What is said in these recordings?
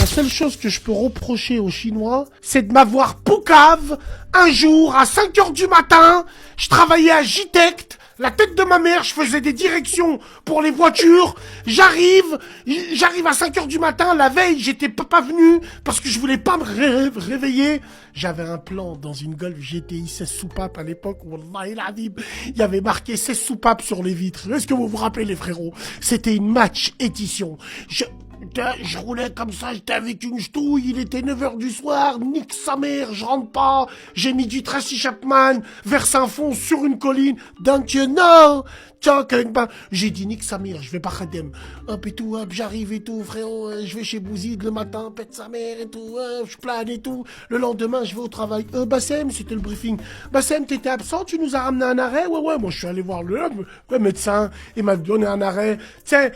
seule chose que je peux reprocher aux Chinois, c'est de m'avoir poucave un jour à 5 heures du matin. Je travaillais à Jitect, la tête de ma mère, je faisais des directions pour les voitures. J'arrive à 5 heures du matin. La veille, j'étais pas venu parce que je voulais pas me réveiller. J'avais un plan dans une Golf GTI 16 soupapes à l'époque. Wallahi l'azim, il y avait marqué 16 soupapes sur les vitres. Est-ce que vous vous rappelez, les frérots? C'était une match édition. Je roulais comme ça, j'étais avec une ch'touille, il était 9 heures du soir, nique sa mère, je rentre pas, j'ai mis du Tracy Chapman vers Saint-Fond sur une colline, don't you know, j'ai dit nique sa mère, je vais pas khadem, hop et tout, hop, j'arrive et tout, frérot, je vais chez Bouzid le matin, pète sa mère et tout, je plane et tout, le lendemain je vais au travail, Bassem, c'était le briefing, Bassem, t'étais absent, tu nous as ramené un arrêt, ouais, moi je suis allé voir le médecin, il m'a donné un arrêt, tu sais,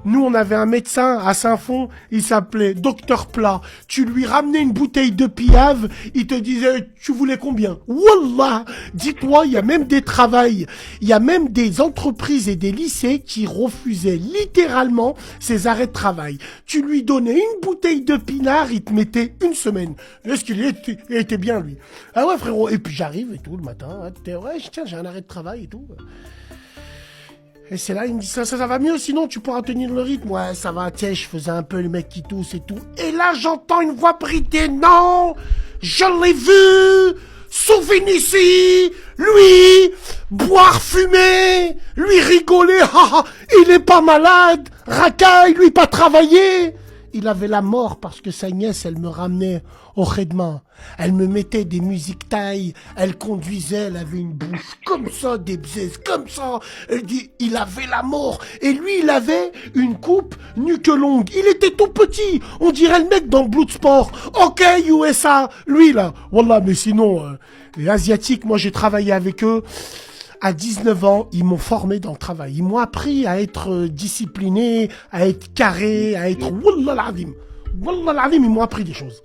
nous on avait un médecin à Saint-Fond, il s'appelait Docteur Plat. Tu lui ramenais une bouteille de piave, il te disait, tu voulais combien? Wallah! Dis-toi, il y a même des travails, il y a même des entreprises et des lycées qui refusaient littéralement ces arrêts de travail. Tu lui donnais une bouteille de pinard, il te mettait une semaine. Est-ce qu'il était bien, lui? Ah ouais, frérot. Et puis j'arrive et tout, le matin, ouais, tiens, j'ai un arrêt de travail et tout. Et c'est là, il me dit, ça va mieux, sinon tu pourras tenir le rythme. Ouais, ça va, tiens, je faisais un peu le mec qui tousse et tout. Et là, j'entends une voix bridée, non, je l'ai vu, souvenir ici, lui, boire, fumer, lui rigoler, il est pas malade, racaille, lui pas travailler. Il avait la mort parce que sa nièce, elle me ramenait au khedma. Elle me mettait des musiques thaï, elle conduisait, elle avait une bouche comme ça, des bzaises comme ça. Elle dit, il avait la mort. Et lui, il avait une coupe nuque longue. Il était tout petit. On dirait le mec dans Bloodsport. Ok, USA. Lui, là. Wallah, mais sinon, les Asiatiques, moi, j'ai travaillé avec eux. À 19 ans, ils m'ont formé dans le travail. Ils m'ont appris à être discipliné, à être carré, à être... Wallah l'azim. Wallah l'azim, ils m'ont appris des choses.